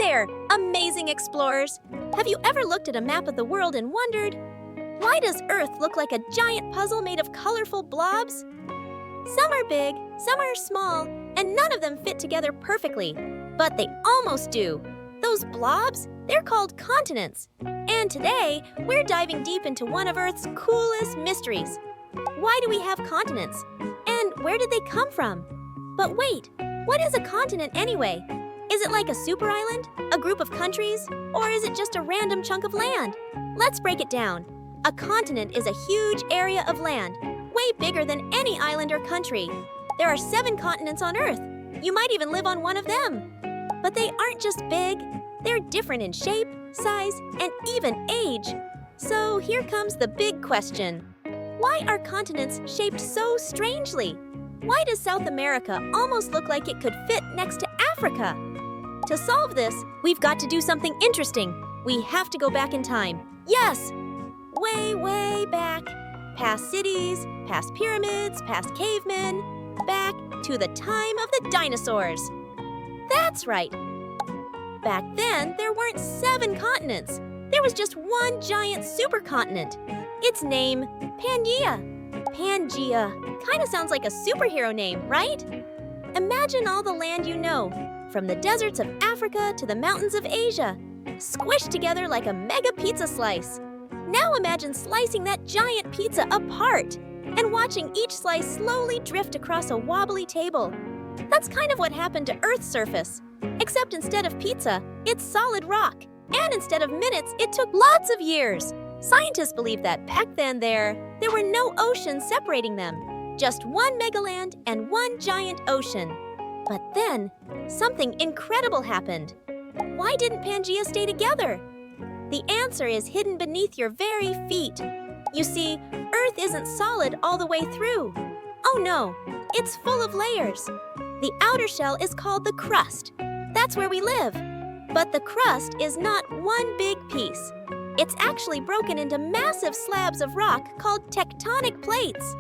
there, amazing explorers! Have you ever looked at a map of the world and wondered, why does Earth look like a giant puzzle made of colorful blobs? Some are big, some are small, and none of them fit together perfectly. But they almost do. Those blobs, they're called continents. And today, we're diving deep into one of Earth's coolest mysteries. Why do we have continents? And where did they come from? But wait, what is a continent anyway? Is it like a super island, a group of countries, or is it just a random chunk of land? Let's break it down. A continent is a huge area of land, way bigger than any island or country. There are 7 continents on Earth. You might even live on one of them. But they aren't just big, they're different in shape, size, and even age. So here comes the big question. Why are continents shaped so strangely? Why does South America almost look like it could fit next to Africa? To solve this, we've got to do something interesting. We have to go back in time. Yes! Way, way back. Past cities, past pyramids, past cavemen, back to the time of the dinosaurs. That's right. Back then, there weren't 7 continents. There was just one giant supercontinent. Its name, Pangaea. Pangaea. Kind of sounds like a superhero name, right? Imagine all the land you know, from the deserts of Africa to the mountains of Asia, squished together like a mega pizza slice. Now imagine slicing that giant pizza apart and watching each slice slowly drift across a wobbly table. That's kind of what happened to Earth's surface. Except instead of pizza, it's solid rock. And instead of minutes, it took lots of years. Scientists believe that back then there were no oceans separating them. Just one megaland and one giant ocean. But then, something incredible happened. Why didn't Pangaea stay together? The answer is hidden beneath your very feet. You see, Earth isn't solid all the way through. Oh no, it's full of layers. The outer shell is called the crust. That's where we live. But the crust is not one big piece. It's actually broken into massive slabs of rock called tectonic plates.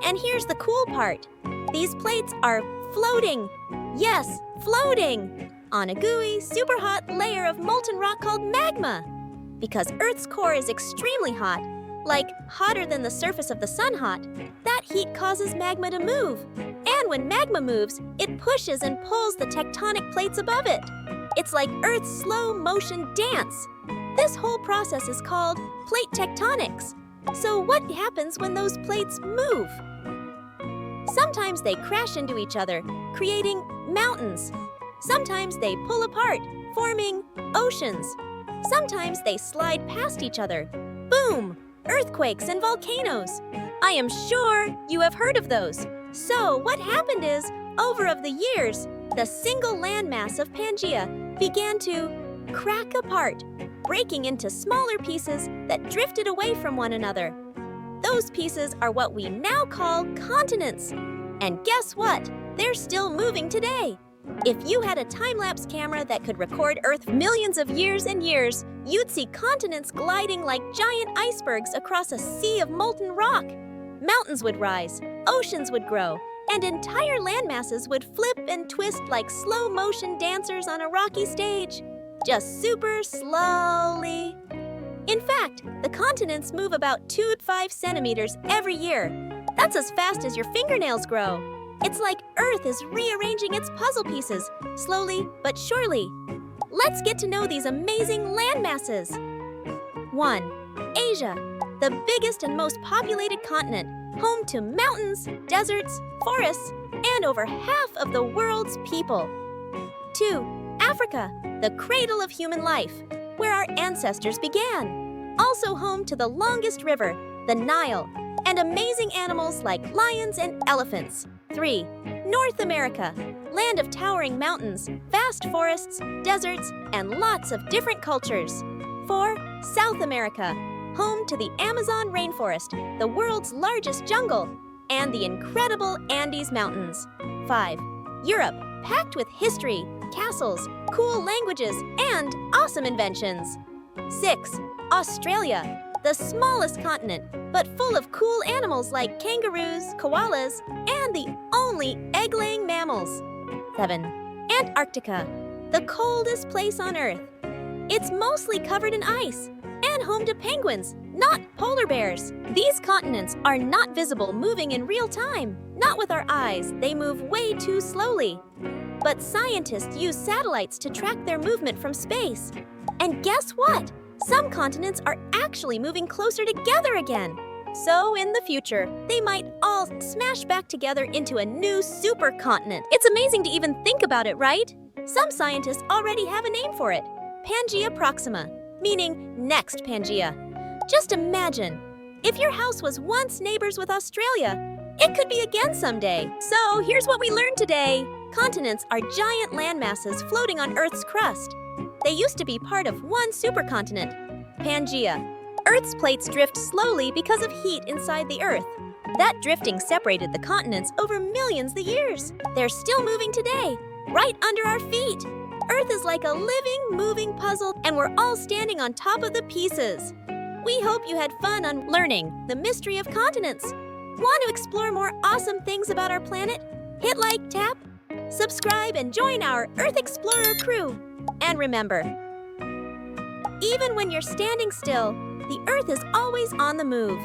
And here's the cool part. These plates are floating. Yes, floating on a gooey, super hot layer of molten rock called magma. Because Earth's core is extremely hot, like hotter than the surface of the sun hot, that heat causes magma to move. And when magma moves, it pushes and pulls the tectonic plates above it. It's like Earth's slow motion dance. This whole process is called plate tectonics. So what happens when those plates move? Sometimes they crash into each other, creating mountains. Sometimes they pull apart, forming oceans. Sometimes they slide past each other. Boom! Earthquakes and volcanoes. I am sure you have heard of those. So what happened is, over the years, the single landmass of Pangaea began to crack apart, breaking into smaller pieces that drifted away from one another. Those pieces are what we now call continents. And guess what? They're still moving today. If you had a time-lapse camera that could record Earth millions of years and years, you'd see continents gliding like giant icebergs across a sea of molten rock. Mountains would rise, oceans would grow, and entire landmasses would flip and twist like slow-motion dancers on a rocky stage. Just super slowly. In fact, the continents move about 2 to 5 centimeters every year. That's as fast as your fingernails grow. It's like Earth is rearranging its puzzle pieces, slowly but surely. Let's get to know these amazing landmasses. 1. Asia, the biggest and most populated continent, home to mountains, deserts, forests, and over half of the world's people. 2. Africa, the cradle of human life, where our ancestors began. Also home to the longest river, the Nile, and amazing animals like lions and elephants. 3. North America, land of towering mountains, vast forests, deserts, and lots of different cultures. 4. South America, home to the Amazon rainforest, the world's largest jungle, and the incredible Andes Mountains. 5. Europe, packed with history, castles, cool languages, and awesome inventions. 6. Australia, the smallest continent, but full of cool animals like kangaroos, koalas, and the only egg-laying mammals. 7. Antarctica, the coldest place on Earth. It's mostly covered in ice and home to penguins, not polar bears. These continents are not visible moving in real time. Not with our eyes, they move way too slowly. But scientists use satellites to track their movement from space. And guess what? Some continents are actually moving closer together again. So in the future, they might all smash back together into a new supercontinent. It's amazing to even think about it, right? Some scientists already have a name for it. Pangaea Proxima, meaning next Pangaea. Just imagine, if your house was once neighbors with Australia, it could be again someday. So here's what we learned today. Continents are giant landmasses floating on Earth's crust. They used to be part of one supercontinent, Pangaea. Earth's plates drift slowly because of heat inside the Earth. That drifting separated the continents over millions of years. They're still moving today, right under our feet. Earth is like a living, moving puzzle, and we're all standing on top of the pieces. We hope you had fun on learning the mystery of continents. Want to explore more awesome things about our planet? Hit like, tap, subscribe, and join our Earth Explorer crew. And remember, even when you're standing still, the Earth is always on the move.